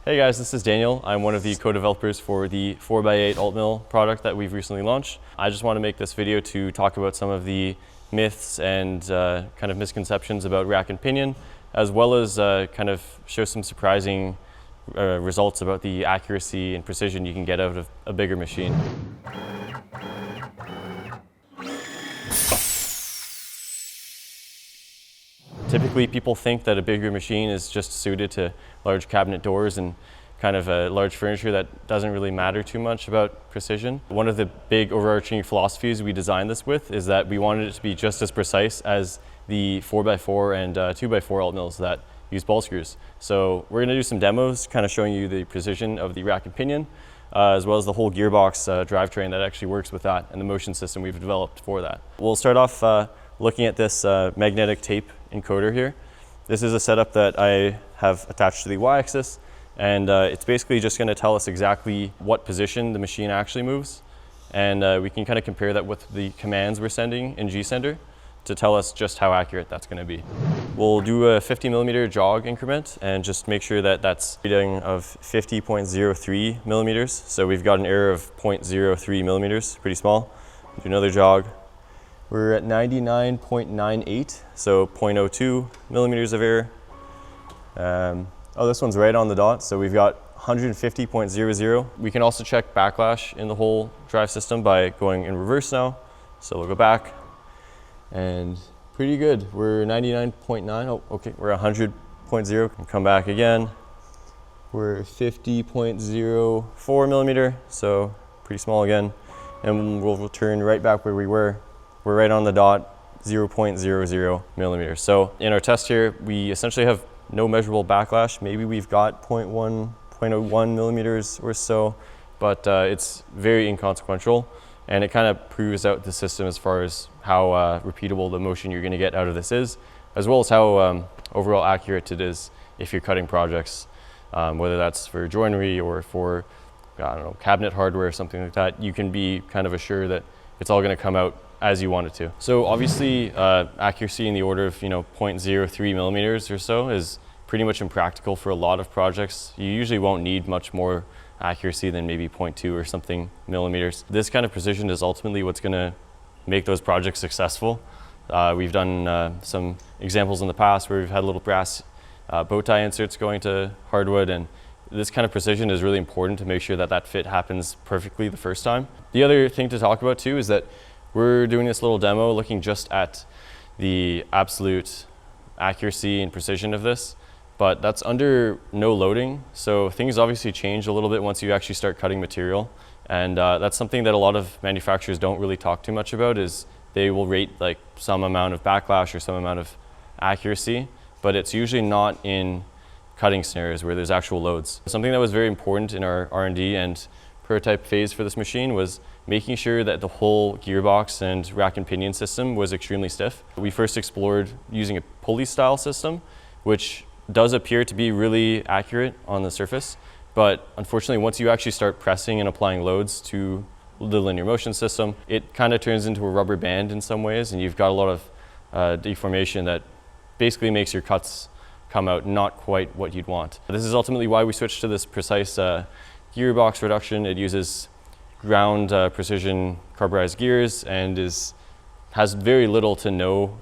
Hey guys, this is Daniel. I'm one of the co-developers for the 4x8 AltMill product that we've recently launched. I just want to make this video to talk about some of the myths and kind of misconceptions about rack and pinion, as well as kind of show some surprising results about the accuracy and precision you can get out of a bigger machine. Typically, people think that a bigger machine is just suited to large cabinet doors and kind of a large furniture that doesn't really matter too much about precision. One of the big overarching philosophies we designed this with is that we wanted it to be just as precise as the 4x4 and 2x4 AltMills that use ball screws. So we're going to do some demos kind of showing you the precision of the rack and pinion, as well as the whole gearbox drivetrain that actually works with that and the motion system we've developed for that. We'll start off looking at this magnetic tape encoder here. This is a setup that I have attached to the y-axis, and it's basically just going to tell us exactly what position the machine actually moves, and we can kind of compare that with the commands we're sending in gsender to tell us just how accurate that's going to be. We'll do a 50mm jog increment and just make sure that that's reading of 50.03 millimeters. So we've got an error of 0.03 millimeters, pretty small. Do another jog. We're at 99.98, so 0.02 millimeters of error. Oh, this one's right on the dot, so we've got 150.00. We can also check backlash in the whole drive system by going in reverse now. So we'll go back, and pretty good. We're 99.9, oh, okay, we're 100.0. Come back again. We're 50.04 millimeter, so pretty small again. And we'll return right back where we were. We're right on the dot, 0.00 millimeters. So in our test here, we essentially have no measurable backlash. Maybe we've got 0.01 millimeters or so, but it's very inconsequential. And it kind of proves out the system as far as how repeatable the motion you're going to get out of this is, as well as how overall accurate it is if you're cutting projects, whether that's for joinery or for, I don't know, cabinet hardware or something like that. You can be kind of assured that it's all going to come out as you want it to. So obviously accuracy in the order of 0.03 millimeters or so is pretty much impractical for a lot of projects. You usually won't need much more accuracy than maybe 0.2 or something millimeters. This kind of precision is ultimately what's going to make those projects successful. We've done some examples in the past where we've had little brass bow tie inserts going to hardwood, and this kind of precision is really important to make sure that that fit happens perfectly the first time. The other thing to talk about too is that we're doing this little demo looking just at the absolute accuracy and precision of this, but that's under no loading. So things obviously change a little bit once you actually start cutting material. And that's something that a lot of manufacturers don't really talk too much about, is they will rate like some amount of backlash or some amount of accuracy, but it's usually not in cutting scenarios where there's actual loads. Something that was very important in our R&D and prototype phase for this machine was making sure that the whole gearbox and rack and pinion system was extremely stiff. We first explored using a pulley style system, which does appear to be really accurate on the surface, but unfortunately once you actually start pressing and applying loads to the linear motion system, it kind of turns into a rubber band in some ways, and you've got a lot of deformation that basically makes your cuts come out not quite what you'd want. This is ultimately why we switched to this precise gearbox reduction. It uses ground precision carburized gears and has very little to no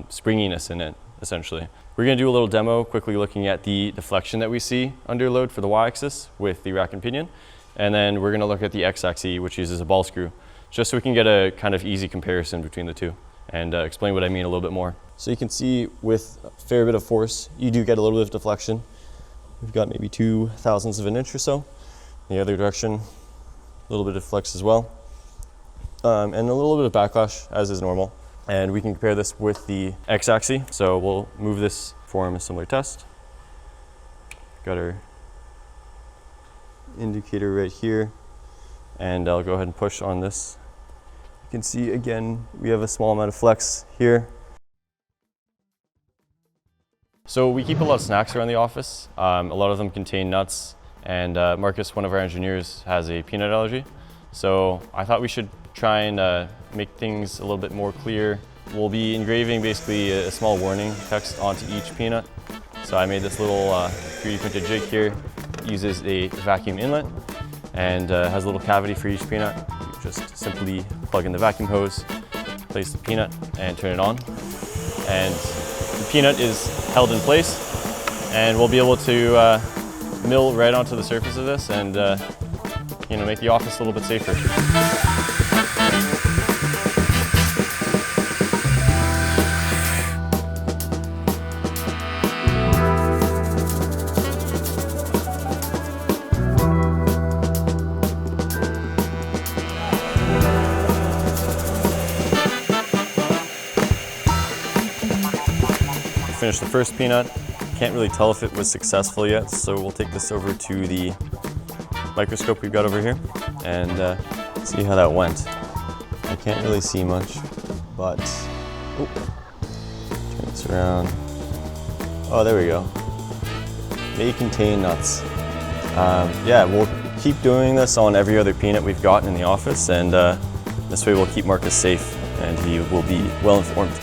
springiness in it, essentially. We're going to do a little demo quickly looking at the deflection that we see under load for the y-axis with the rack and pinion, and then we're going to look at the x-axis, which uses a ball screw, just so we can get a kind of easy comparison between the two and explain what I mean a little bit more. So you can see with a fair bit of force, you do get a little bit of deflection. We've got maybe 0.02 of an inch or so. In the other direction, a little bit of flex as well, and a little bit of backlash as is normal. And we can compare this with the x-axis. So we'll move this, perform a similar test. Got our indicator right here, and I'll go ahead and push on this. You can see again, we have a small amount of flex here. So we keep a lot of snacks around the office. A lot of them contain nuts, and Marcus, one of our engineers, has a peanut allergy. So I thought we should try and make things a little bit more clear. We'll be engraving basically a small warning text onto each peanut. So I made this little 3D printed jig here, uses a vacuum inlet and has a little cavity for each peanut. You just simply plug in the vacuum hose, place the peanut, and turn it on. And the peanut is held in place, and we'll be able to mill right onto the surface of this and make the office a little bit safer. Finished the first peanut. Can't really tell if it was successful yet, so we'll take this over to the microscope we've got over here and see how that went. I can't really see much, but turn this around. Oh, there we go. May contain nuts. Yeah, we'll keep doing this on every other peanut we've got in the office, and this way we'll keep Marcus safe and he will be well informed.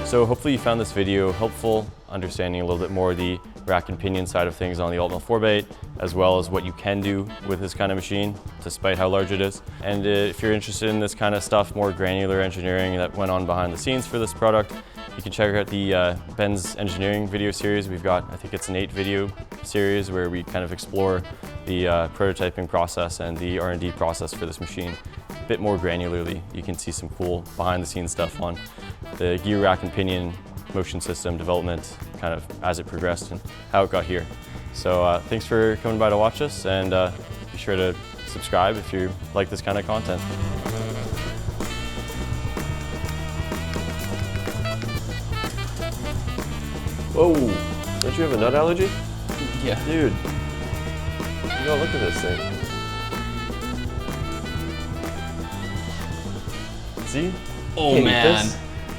So hopefully you found this video helpful, understanding a little bit more the rack and pinion side of things on the AltMill 4x8, as well as what you can do with this kind of machine, despite how large it is. And if you're interested in this kind of stuff, more granular engineering that went on behind the scenes for this product, you can check out the Ben's engineering video series. We've got, I think it's an 8 video series where we kind of explore the prototyping process and the R&D process for this machine. A bit more granularly. You can see some cool behind the scenes stuff on the gear rack and pinion motion system development, kind of as it progressed and how it got here. So thanks for coming by to watch us, and be sure to subscribe if you like this kind of content. Whoa, don't you have a nut allergy? Yeah. Dude, you gotta look at this thing. See? Oh man.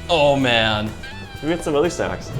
Oh man. We got some other snacks.